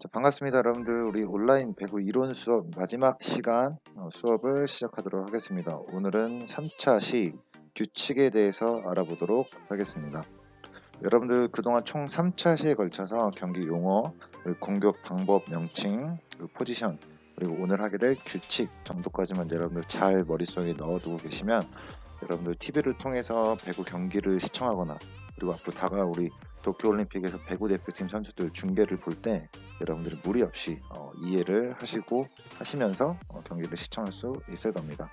자, 반갑습니다. 여러분들, 우리 온라인 배구 이론 수업 마지막 시간 수업을 시작하도록 하겠습니다. 오늘은 3차 시 규칙에 대해서 알아보도록 하겠습니다. 여러분들 그동안 총 3차 시에 걸쳐서 경기 용어, 그리고 공격 방법 명칭, 그리고 포지션, 그리고 오늘 하게 될 규칙 정도까지만 여러분들 잘 머릿속에 넣어두고 계시면 여러분들 TV를 통해서 배구 경기를 시청하거나 그리고 앞으로 다가올 우리 도쿄올림픽에서 배구 대표팀 선수들 중계를 볼 때 여러분들이 무리 없이 이해를 하시고 하시면서 경기를 시청할 수 있을 겁니다.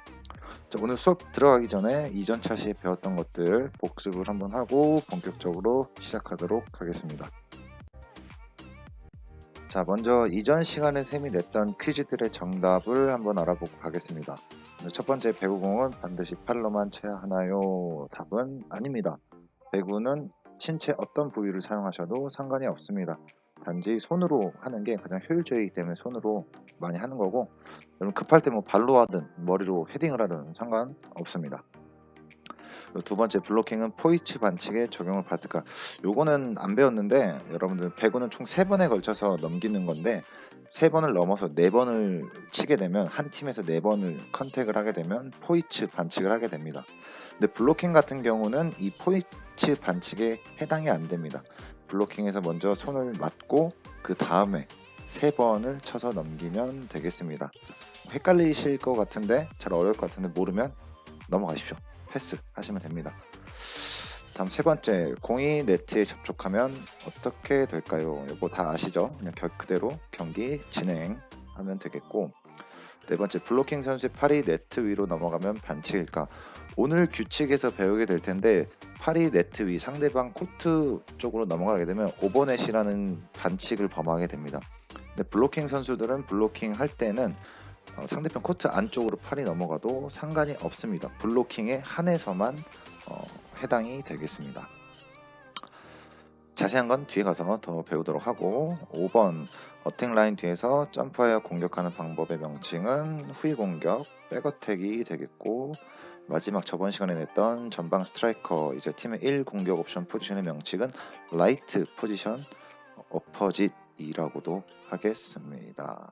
자, 오늘 수업 들어가기 전에 이전 차시에 배웠던 것들 복습을 한번 하고 본격적으로 시작하도록 하겠습니다. 자, 먼저 이전 시간에 쌤이 냈던 퀴즈들의 정답을 한번 알아보고 가겠습니다. 첫 번째, 배구공은 반드시 팔로만 쳐야 하나요? 답은 아닙니다. 배구는 신체 어떤 부위를 사용하셔도 상관이 없습니다. 단지 손으로 하는 게 가장 효율적이기 때문에 손으로 많이 하는 거고, 여러분 급할 때 뭐 발로 하든 머리로 헤딩을 하든 상관없습니다. 두 번째, 블로킹은 포이츠 반칙에 적용을 받을까? 요거는 안 배웠는데 여러분들 배구는 총 3번에 걸쳐서 넘기는 건데 3번을 넘어서 4번을 치게 되면 한 팀에서 4번을 컨택을 하게 되면 포이츠 반칙을 하게 됩니다. 근데 블로킹 같은 경우는 이 포이츠 반칙에 해당이 안 됩니다. 블로킹에서 먼저 손을 맞고 그 다음에 3번을 쳐서 넘기면 되겠습니다. 헷갈리실 것 같은데 잘 어려울 것 같은데 모르면 넘어가십시오. 패스 하시면 됩니다. 다음 세 번째, 공이 네트에 접촉하면 어떻게 될까요? 이거 다 아시죠? 그냥 그대로 경기 진행하면 되겠고, 네 번째, 블로킹 선수의 팔이 네트 위로 넘어가면 반칙일까? 오늘 규칙에서 배우게 될 텐데 팔이 네트 위 상대방 코트 쪽으로 넘어가게 되면 오버넷이라는 반칙을 범하게 됩니다. 근데 블로킹 선수들은 블로킹 할 때는 상대편 코트 안쪽으로 팔이 넘어가도 상관이 없습니다. 블로킹에 한해서만 해당이 되겠습니다. 자세한 건 뒤에 가서 더 배우도록 하고, 5번 어택 라인 뒤에서 점프하여 공격하는 방법의 명칭은 후위 공격, 백어택이 되겠고, 마지막 저번 시간에 냈던 전방 스트라이커 이제 팀의 1 공격 옵션 포지션의 명칭은 라이트 포지션 어퍼짓이라고도 하겠습니다.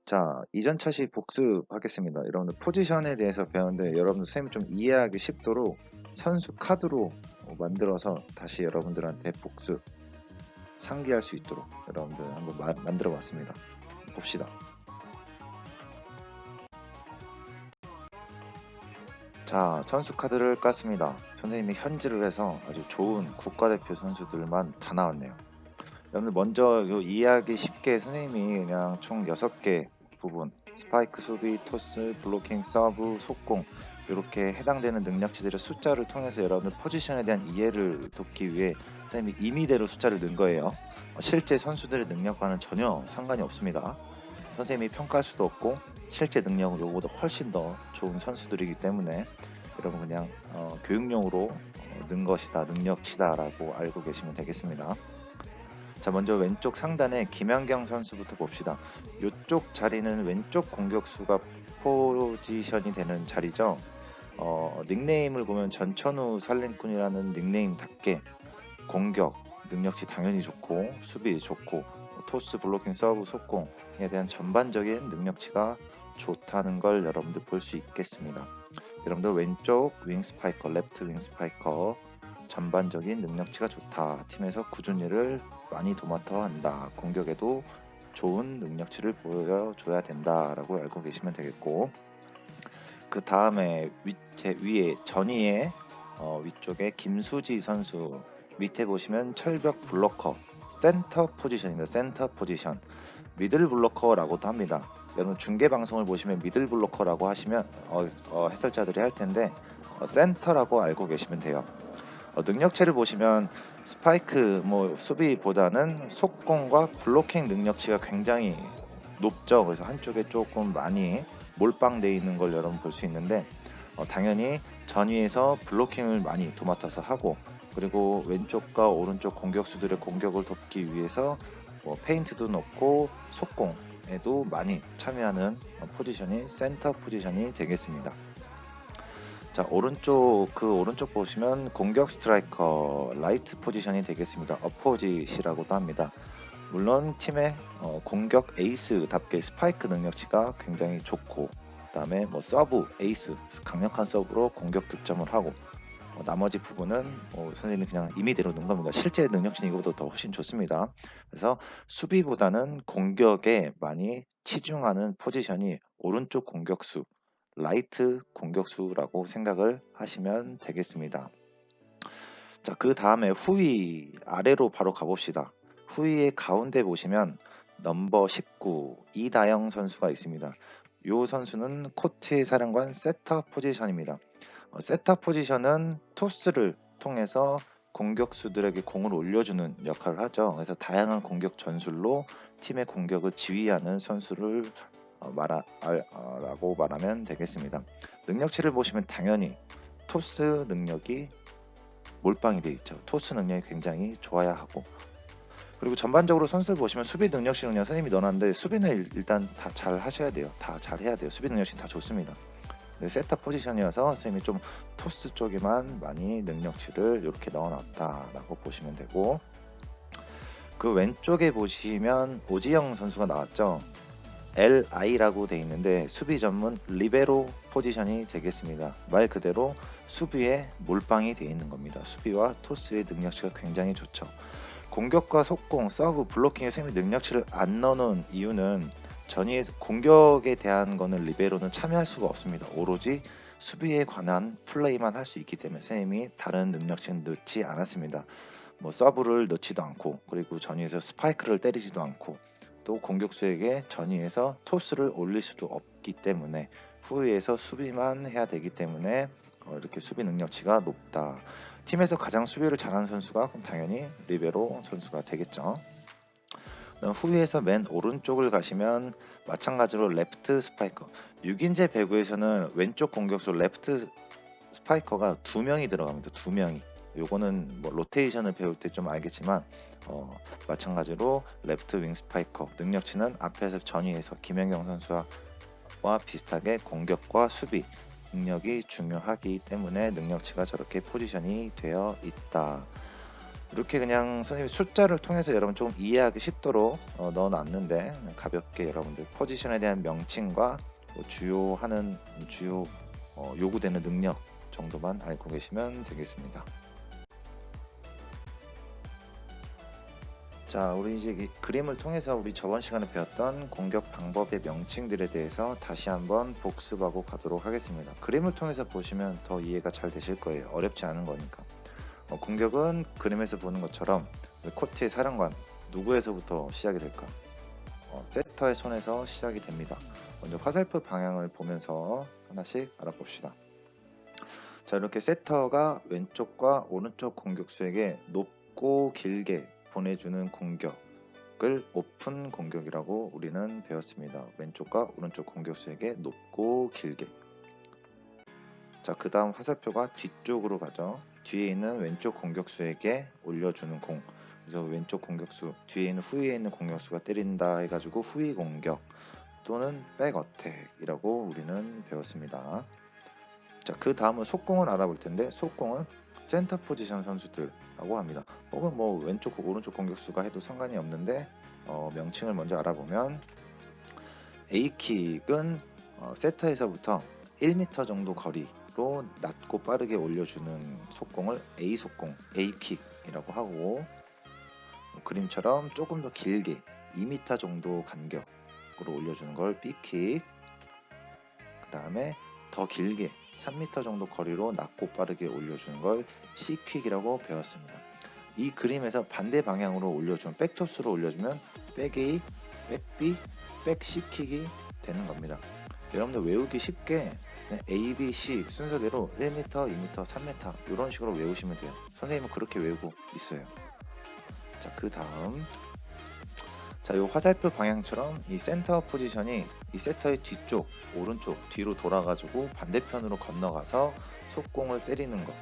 자, 이전 차시 복습하겠습니다. 여러분들 포지션에 대해서 배웠는데 여러분들 선생님이 좀 이해하기 쉽도록 선수 카드로 만들어서 다시 여러분들한테 복습 상기할 수 있도록 여러분들 한번 만들어 봤습니다. 봅시다. 자, 선수 카드를 깠습니다. 선생님이 현질을 해서 아주 좋은 국가대표 선수들만 다 나왔네요. 여러분들 먼저 이해하기 쉽게 선생님이 그냥 총 6개 부분 스파이크, 수비, 토스, 블로킹, 서브, 속공 이렇게 해당되는 능력치들의 숫자를 통해서 여러분들 포지션에 대한 이해를 돕기 위해 선생님이 임의대로 숫자를 넣은 거예요. 실제 선수들의 능력과는 전혀 상관이 없습니다. 선생님이 평가할 수도 없고 실제 능력은 요거보다 훨씬 더 좋은 선수들이기 때문에 여러분 그냥 교육용으로 넣은 것이다, 능력치다 라고 알고 계시면 되겠습니다. 자, 먼저 왼쪽 상단에 김연경 선수부터 봅시다. 이쪽 자리는 왼쪽 공격수가 포지션이 되는 자리죠. 닉네임을 보면 전천후 살림꾼이라는 닉네임답게 공격 능력치 당연히 좋고 수비 좋고 토스, 블로킹, 서브, 속공에 대한 전반적인 능력치가 좋다는 걸 여러분들 볼 수 있겠습니다. 여러분들 왼쪽 윙 스파이커, 레프트 윙 스파이커 전반적인 능력치가 좋다. 팀에서 꾸준히를 많이 도맡아 한다. 공격에도 좋은 능력치를 보여줘야 된다라고 알고 계시면 되겠고, 그 다음에 제 위에 전위에 위쪽에 김수지 선수 밑에 보시면 철벽 블로커 센터 포지션입니다. 센터 포지션 미들 블로커라고도 합니다. 여러분 중계 방송을 보시면 미들 블로커라고 하시면 해설자들이 할 텐데 센터라고 알고 계시면 돼요. 능력치를 보시면 스파이크 수비보다는 속공과 블로킹 능력치가 굉장히 높죠. 그래서 한쪽에 조금 많이 몰빵되어 있는 걸 여러분 볼 수 있는데 당연히 전위에서 블로킹을 많이 도맡아서 하고, 그리고 왼쪽과 오른쪽 공격수들의 공격을 돕기 위해서 페인트도 넣고 속공에도 많이 참여하는 포지션이 센터 포지션이 되겠습니다. 자, 오른쪽 보시면 공격 스트라이커 라이트 포지션이 되겠습니다. 어포짓이라고도 합니다. 물론 팀의 공격 에이스답게 스파이크 능력치가 굉장히 좋고, 그다음에 뭐 서브 에이스 강력한 서브로 공격 득점을 하고, 나머지 부분은 선생님이 그냥 임의대로 넣은 겁니다. 실제 능력치는 이거보다 더 훨씬 좋습니다. 그래서 수비보다는 공격에 많이 치중하는 포지션이 오른쪽 공격수, 라이트 공격수라고 생각을 하시면 되겠습니다. 자, 그 다음에 후위 아래로 바로 가봅시다. 후위의 가운데 보시면 넘버 19 이다영 선수가 있습니다. 이 선수는 코트의 사령관 세터 포지션입니다. 세터 포지션은 토스를 통해서 공격수들에게 공을 올려주는 역할을 하죠. 그래서 다양한 공격 전술로 팀의 공격을 지휘하는 선수를 라고 말하면 되겠습니다. 능력치를 보시면 당연히 토스 능력이 몰빵이 되어 있죠. 토스 능력이 굉장히 좋아야 하고, 그리고 전반적으로 선수를 보시면 수비 능력치는 그냥 선생님이 넣어놨는데 수비는 일단 다 잘 하셔야 돼요. 다 잘 해야 돼요. 수비 능력치는 다 좋습니다. 네, 세터 포지션이어서 선생님이 좀 토스 쪽에만 많이 능력치를 이렇게 넣어놨다라고 보시면 되고, 그 왼쪽에 보시면 오지영 선수가 나왔죠. LI라고 돼 있는데 수비 전문 리베로 포지션이 되겠습니다. 말 그대로 수비에 몰빵이 돼 있는 겁니다. 수비와 토스의 능력치가 굉장히 좋죠. 공격과 속공, 서브, 블로킹에 선생님이 능력치를 안 넣어놓은 이유는 전위에서 공격에 대한 거는 리베로는 참여할 수가 없습니다. 오로지 수비에 관한 플레이만 할 수 있기 때문에 선생님이 다른 능력치는 넣지 않았습니다. 뭐 서브를 넣지도 않고, 그리고 전위에서 스파이크를 때리지도 않고, 또 공격수에게 전위에서 토스를 올릴 수도 없기 때문에 후위에서 수비만 해야 되기 때문에 이렇게 수비 능력치가 높다. 팀에서 가장 수비를 잘하는 선수가 그럼 당연히 리베로 선수가 되겠죠. 후위에서 맨 오른쪽을 가시면 마찬가지로 레프트 스파이커, 6인제 배구에서는 왼쪽 공격수 레프트 스파이커가 2명이 들어갑니다. 2명이. 요거는 뭐 로테이션을 배울 때 좀 알겠지만 마찬가지로 레프트 윙 스파이커 능력치는 앞에서 전위에서 김연경 선수와 비슷하게 공격과 수비 능력이 중요하기 때문에 능력치가 저렇게 포지션이 되어 있다. 이렇게 그냥 선생님이 숫자를 통해서 여러분 좀 이해하기 쉽도록 넣어놨는데, 가볍게 여러분들 포지션에 대한 명칭과 주요 요구되는 능력 정도만 알고 계시면 되겠습니다. 자, 우리 이제 이 그림을 통해서 우리 저번 시간에 배웠던 공격 방법의 명칭들에 대해서 다시 한번 복습하고 가도록 하겠습니다. 그림을 통해서 보시면 더 이해가 잘 되실 거예요. 어렵지 않은 거니까. 공격은 그림에서 보는 것처럼 코트의 사령관 누구에서부터 시작이 될까? 세터의 손에서 시작이 됩니다. 먼저 화살표 방향을 보면서 하나씩 알아봅시다. 자, 이렇게 세터가 왼쪽과 오른쪽 공격수에게 높고 길게 보내주는 공격을 오픈 공격이라고 우리는 배웠습니다. 왼쪽과 오른쪽 공격수에게 높고 길게. 자, 그 다음 화살표가 뒤쪽으로 가죠. 뒤에 있는 왼쪽 공격수에게 올려주는 공. 그래서 왼쪽 공격수, 뒤에 있는 후위에 있는 공격수가 때린다 해가지고 후위 공격 또는 백 어택이라고 우리는 배웠습니다. 자, 그 다음은 속공을 알아볼 텐데, 속공은 센터 포지션 선수들라고 합니다. 혹은 뭐 왼쪽 오른쪽 공격수가 해도 상관이 없는데 명칭을 먼저 알아보면, A킥은 세터에서부터 1m 정도 거리로 낮고 빠르게 올려주는 속공을 A 속공, A킥이라고 하고, 그림처럼 조금 더 길게 2m 정도 간격으로 올려주는 걸 B킥, 그 다음에 더 길게 3m 정도 거리로 낮고 빠르게 올려주는 걸 C킥이라고 배웠습니다. 이 그림에서 반대 방향으로 올려주면, 백토스로 올려주면 백 A, 백 B, 백 C킥이 되는 겁니다. 여러분들 외우기 쉽게 A, B, C 순서대로 1m, 2m, 3m 이런 식으로 외우시면 돼요. 선생님은 그렇게 외우고 있어요. 자, 그 다음, 자, 이 화살표 방향처럼 이 센터 포지션이 이 세터의 뒤쪽, 오른쪽, 뒤로 돌아가지고 반대편으로 건너가서 속공을 때리는 거,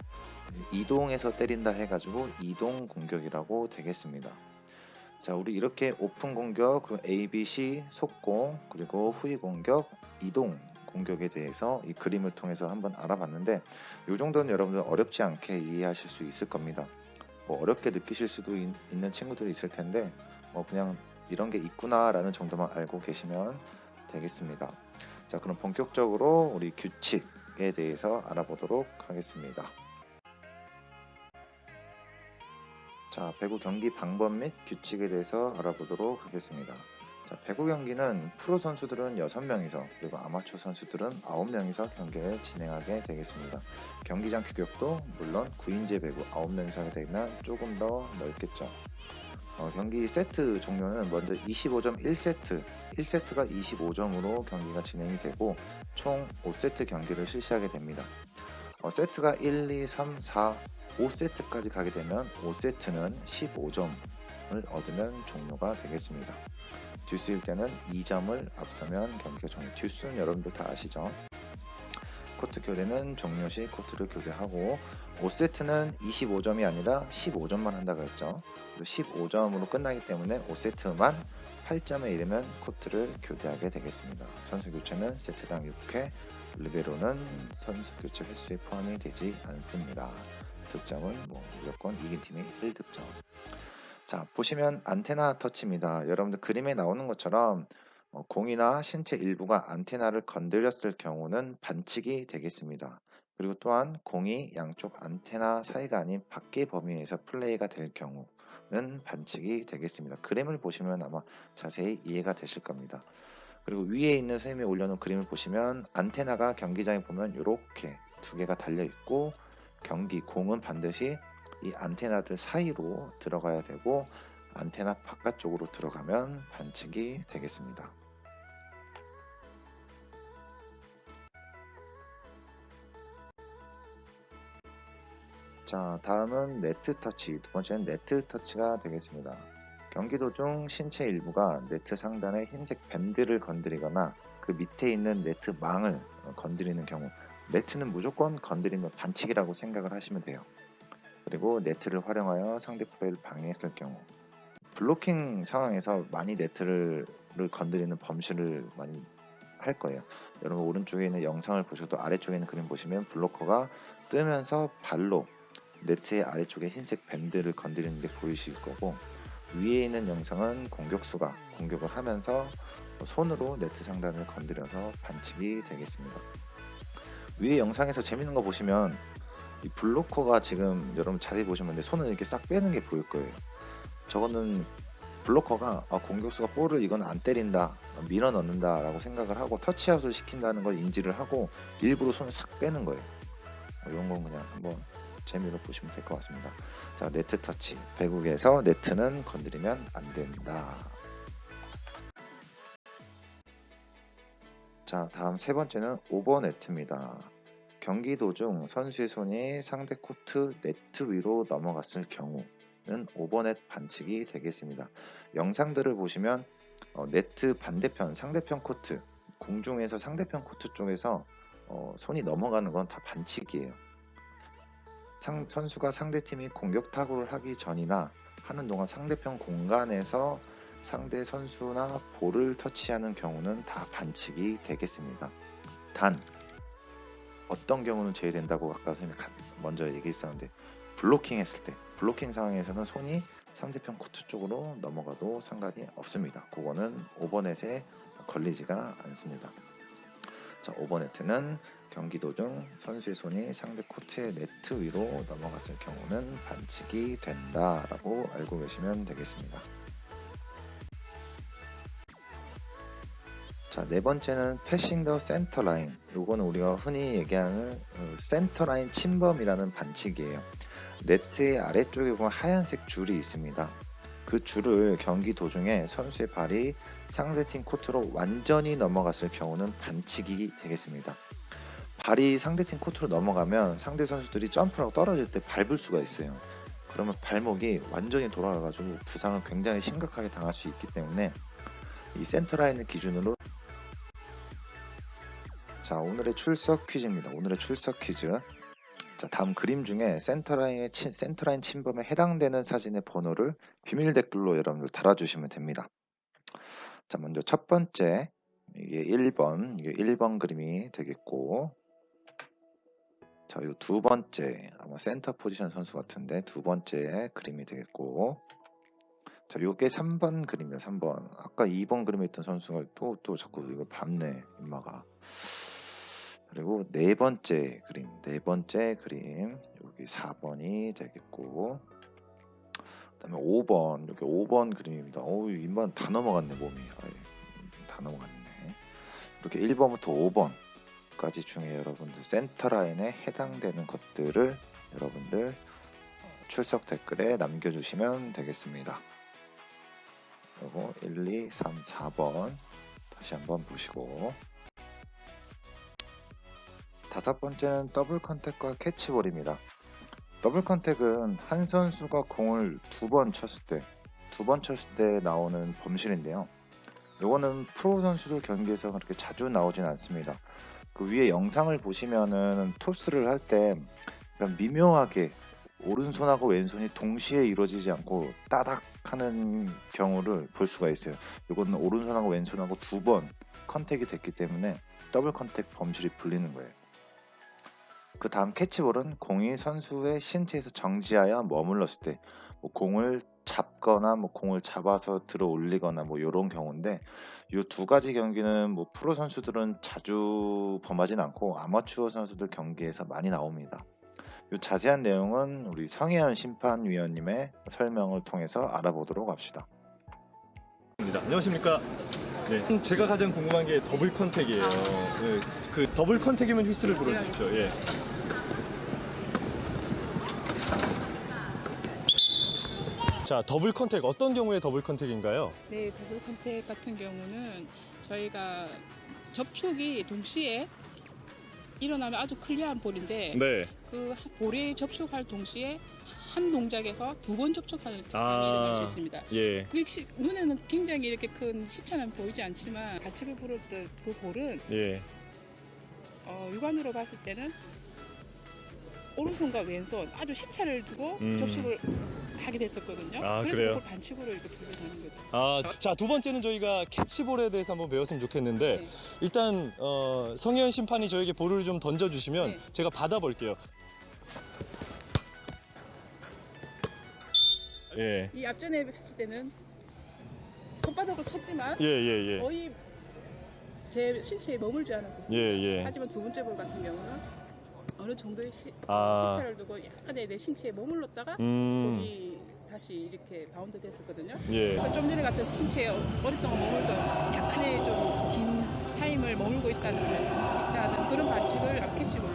이동해서 때린다 해가지고 이동 공격이라고 되겠습니다. 자, 우리 이렇게 오픈 공격, 그리고 A, B, C 속공, 그리고 후위 공격, 이동 공격에 대해서 이 그림을 통해서 한번 알아봤는데 이 정도는 여러분들 어렵지 않게 이해하실 수 있을 겁니다. 뭐 어렵게 느끼실 수도 있는 친구들이 있을 텐데 뭐 그냥 이런 게 있구나라는 정도만 알고 계시면 되겠습니다. 자, 그럼 본격적으로 우리 규칙에 대해서 알아보도록 하겠습니다. 자, 배구 경기 방법 및 규칙에 대해서 알아보도록 하겠습니다. 자, 배구 경기는 프로 선수들은 6명이서 그리고 아마추어 선수들은 9명이서 경기를 진행하게 되겠습니다. 경기장 규격도 물론 9인제 배구 9명이서 하게 되면 조금 더 넓겠죠. 경기 세트 종료는 먼저 25점 1세트, 1세트가 25점으로 경기가 진행이 되고 총 5세트 경기를 실시하게 됩니다. 세트가 1, 2, 3, 4, 5세트까지 가게 되면 5세트는 15점을 얻으면 종료가 되겠습니다. 듀스일 때는 2점을 앞서면 경기가 종료. 듀스는 여러분들 다 아시죠? 코트 교대는 종료 시 코트를 교대하고 5세트는 25점이 아니라 15점만 한다고 했죠. 15점으로 끝나기 때문에 5세트만 8점에 이르면 코트를 교대하게 되겠습니다. 선수 교체는 세트당 6회, 리베로는 선수 교체 횟수에 포함이 되지 않습니다. 득점은 무조건 이긴 팀이 1득점. 자, 보시면 안테나 터치입니다. 여러분들 그림에 나오는 것처럼 공이나 신체 일부가 안테나를 건드렸을 경우는 반칙이 되겠습니다. 그리고 또한 공이 양쪽 안테나 사이가 아닌 밖의 범위에서 플레이가 될 경우는 반칙이 되겠습니다. 그림을 보시면 아마 자세히 이해가 되실 겁니다. 그리고 위에 있는 선생님이 올려놓은 그림을 보시면 안테나가 경기장에 보면 이렇게 두 개가 달려 있고 공은 반드시 이 안테나들 사이로 들어가야 되고 안테나 바깥쪽으로 들어가면 반칙이 되겠습니다. 자, 다음은 네트 터치. 두 번째는 네트 터치가 되겠습니다. 경기 도중 신체 일부가 네트 상단의 흰색 밴드를 건드리거나 그 밑에 있는 네트 망을 건드리는 경우, 네트는 무조건 건드리면 반칙이라고 생각을 하시면 돼요. 그리고 네트를 활용하여 상대 플레이를 방해했을 경우, 블로킹 상황에서 많이 네트를 건드리는 범실을 많이 할 거예요. 여러분 오른쪽에 있는 영상을 보셔도 아래쪽에 있는 그림 보시면 블로커가 뜨면서 발로 네트의 아래쪽에 흰색 밴드를 건드리는 게 보이실 거고, 위에 있는 영상은 공격수가 공격을 하면서 손으로 네트 상단을 건드려서 반칙이 되겠습니다. 위에 영상에서 재밌는 거 보시면 이 블로커가 지금 여러분 자세히 보시면 손을 이렇게 싹 빼는 게 보일 거예요. 저거는 블로커가 공격수가 볼을 이건 안 때린다, 밀어 넣는다 라고 생각을 하고 터치아웃을 시킨다는 걸 인지를 하고 일부러 손을 싹 빼는 거예요. 이런 건 그냥 한번 재미로 보시면 될 것 같습니다. 자, 네트 터치. 배구에서 네트는 건드리면 안 된다. 자, 다음 세 번째는 오버네트입니다. 경기 도중 선수의 손이 상대 코트 네트 위로 넘어갔을 경우는 오버넷 반칙이 되겠습니다. 영상들을 보시면 네트 반대편 상대편 코트, 공중에서 상대편 코트 쪽에서 손이 넘어가는 건 다 반칙이에요. 선수가 상대팀이 공격 타구를 하기 전이나 하는 동안 상대편 공간에서 상대 선수나 볼을 터치하는 경우는 다 반칙이 되겠습니다. 단 어떤 경우는 제외된다고 아까 선생님이 먼저 얘기했었는데, 블로킹 했을 때, 블로킹 상황에서는 손이 상대편 코트 쪽으로 넘어가도 상관이 없습니다. 그거는 오버넷에 걸리지가 않습니다. 자, 오버네트는 경기 도중 선수의 손이 상대 코트의 네트 위로 넘어갔을 경우는 반칙이 된다라고 알고 계시면 되겠습니다. 자, 네 번째는 패싱 더 센터 라인. 요거는 우리가 흔히 얘기하는 센터 라인 침범이라는 반칙이에요. 네트의 아래쪽에 보면 하얀색 줄이 있습니다. 그 줄을 경기 도중에 선수의 발이 상대팀 코트로 완전히 넘어갔을 경우는 반칙이 되겠습니다. 발이 상대팀 코트로 넘어가면 상대 선수들이 점프를 하고 떨어질 때 밟을 수가 있어요. 그러면 발목이 완전히 돌아가가지고 부상을 굉장히 심각하게 당할 수 있기 때문에 이 센터라인을 기준으로. 자, 오늘의 출석 퀴즈입니다. 오늘의 출석 퀴즈. 자, 다음 그림 중에 센터라인 침범에 해당되는 사진의 번호를 비밀 댓글로 여러분들 달아주시면 됩니다. 자, 먼저 첫 번째 이게 1번 그림이 되겠고, 자, 요 두 번째 아마 센터 포지션 선수 같은데 두 번째 그림이 되겠고, 자, 요게 3번 그림이야. 3번. 아까 2번 그림에 있던 선수가 또 자꾸 이거 밟네, 인마가. 그리고 네 번째 그림 여기 4번이 되겠고, 그다음에 5번, 여기 5번 그림입니다. 어우, 인마 다 넘어갔네, 몸이. 다 넘어갔네. 이렇게 1번부터 5번까지 중에 여러분들 센터 라인에 해당되는 것들을 여러분들 출석 댓글에 남겨주시면 되겠습니다. 그리고 1, 2, 3, 4번 다시 한번 보시고, 다섯 번째는 더블 컨택과 캐치볼입니다. 더블 컨택은 한 선수가 공을 두 번 쳤을 때 나오는 범실인데요. 요거는 프로 선수들 경기에서 그렇게 자주 나오진 않습니다. 그 위에 영상을 보시면은 토스를 할 때 미묘하게 오른손하고 왼손이 동시에 이루어지지 않고 따닥 하는 경우를 볼 수가 있어요. 이거는 오른손하고 왼손하고 두 번 컨택이 됐기 때문에 더블 컨택 범실이 불리는 거예요. 그 다음 캐치볼은 공이 선수의 신체에서 정지하여 머물렀을 때, 뭐 공을 잡거나 뭐 공을 잡아서 들어 올리거나 뭐 이런 경우인데, 이 두 가지 경기는 뭐 프로 선수들은 자주 범하진 않고 아마추어 선수들 경기에서 많이 나옵니다. 이 자세한 내용은 우리 성혜연 심판위원님의 설명을 통해서 알아보도록 합시다. 안녕하십니까. 네, 제가 가장 궁금한 게 더블 컨택이에요. 네, 그 더블 컨택이면 휘스를 불어주십시오. 예. 자, 더블 컨택 어떤 경우에 더블 컨택인가요? 네, 더블 컨택 같은 경우는 저희가 접촉이 동시에 일어나면 아주 클리어한 볼인데, 네. 그 볼에 접촉할 동시에 한 동작에서 두 번 접촉하는 상황이 일어날 수 있습니다. 예. 그 눈에는 굉장히 이렇게 큰 시차는 보이지 않지만 가책을 부를 때 그 볼은 예. 육안으로 봤을 때는 오른손과 왼손 아주 시차를 두고 접촉을 하게 됐었거든요. 그래서 그래요? 그걸 반칙으로 이렇게 보게 되는 거죠. 자, 두 번째는 저희가 캐치볼에 대해서 한번 배웠으면 좋겠는데, 네. 일단 성혜연 심판이 저에게 볼을 좀 던져주시면 네. 제가 받아볼게요. 예. 이 앞전에 했을 때는 손바닥을 쳤지만 예. 거의 제 신체에 머물지 않았었어요. 예. 하지만 두 번째 볼 같은 경우는 어느 정도의 아. 시차를 두고 약간의 내 신체에 머물렀다가 볼이 다시 이렇게 바운드 됐었거든요. 예. 그러니까 좀 전에 같은 신체에 오랫동안 머물던 약간의 좀 긴 타임을 머물고 있다는 그런 반칙을 캐치볼로.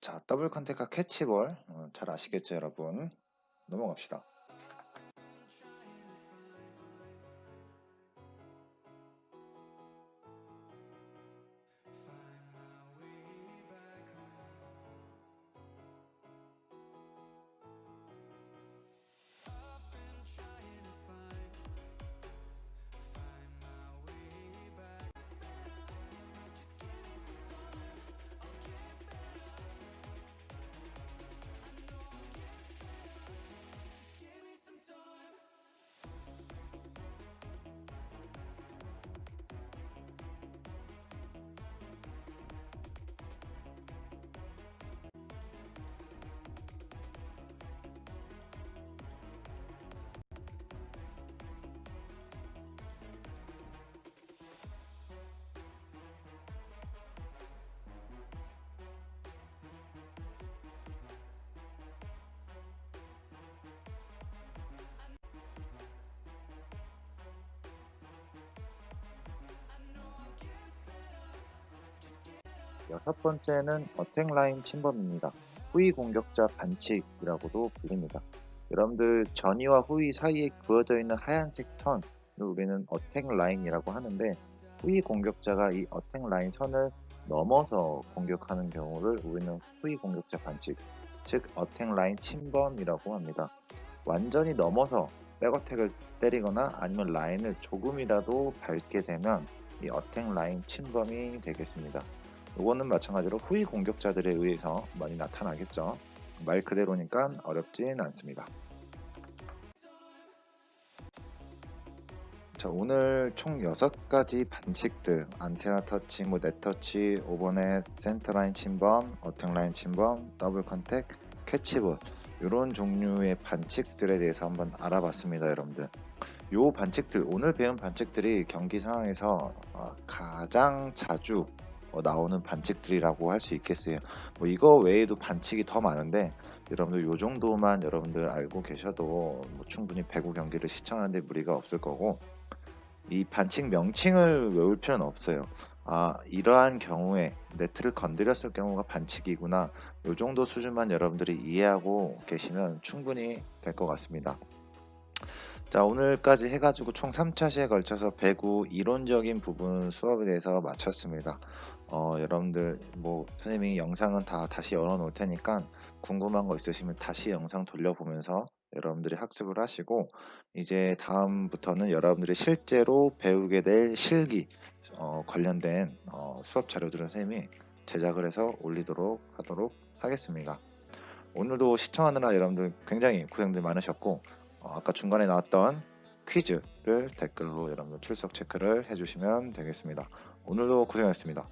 자, 더블 컨택과 캐치볼 잘 아시겠죠, 여러분? 넘어갑시다. 여섯 번째는 어택 라인 침범입니다. 후위 공격자 반칙이라고도 불립니다. 여러분들 전위와 후위 사이에 그어져 있는 하얀색 선을 우리는 어택 라인이라고 하는데, 후위 공격자가 이 어택 라인 선을 넘어서 공격하는 경우를 우리는 후위 공격자 반칙, 즉 어택 라인 침범이라고 합니다. 완전히 넘어서 백어택을 때리거나 아니면 라인을 조금이라도 밟게 되면 이 어택 라인 침범이 되겠습니다. 이거는 마찬가지로 후위 공격자들에 의해서 많이 나타나겠죠. 말 그대로니까 어렵진 않습니다. 자, 오늘 총 6가지 반칙들, 안테나 터치, 넷 터치, 오버넷, 센터라인 침범, 어택라인 침범, 더블 컨택, 캐치볼 이런 종류의 반칙들에 대해서 한번 알아봤습니다, 여러분들. 요 반칙들, 오늘 배운 반칙들이 경기 상황에서 가장 자주 나오는 반칙들이라고 할 수 있겠어요. 뭐 이거 외에도 반칙이 더 많은데 여러분들 요 정도만 여러분들 알고 계셔도 뭐 충분히 배구 경기를 시청하는데 무리가 없을 거고, 이 반칙 명칭을 외울 필요는 없어요. 이러한 경우에 네트를 건드렸을 경우가 반칙이구나. 요 정도 수준만 여러분들이 이해하고 계시면 충분히 될 것 같습니다. 자, 오늘까지 해가지고 총 3차 시에 걸쳐서 배구 이론적인 부분 수업에 대해서 마쳤습니다. 여러분들 뭐 선생님이 영상은 다 다시 열어 놓을 테니까 궁금한 거 있으시면 다시 영상 돌려보면서 여러분들이 학습을 하시고, 이제 다음부터는 여러분들이 실제로 배우게 될 실기 관련된 수업 자료들은 선생님이 제작을 해서 올리도록 하도록 하겠습니다. 오늘도 시청하느라 여러분들 굉장히 고생들 많으셨고, 아까 중간에 나왔던 퀴즈를 댓글로 여러분들 출석 체크를 해주시면 되겠습니다. 오늘도 고생하셨습니다.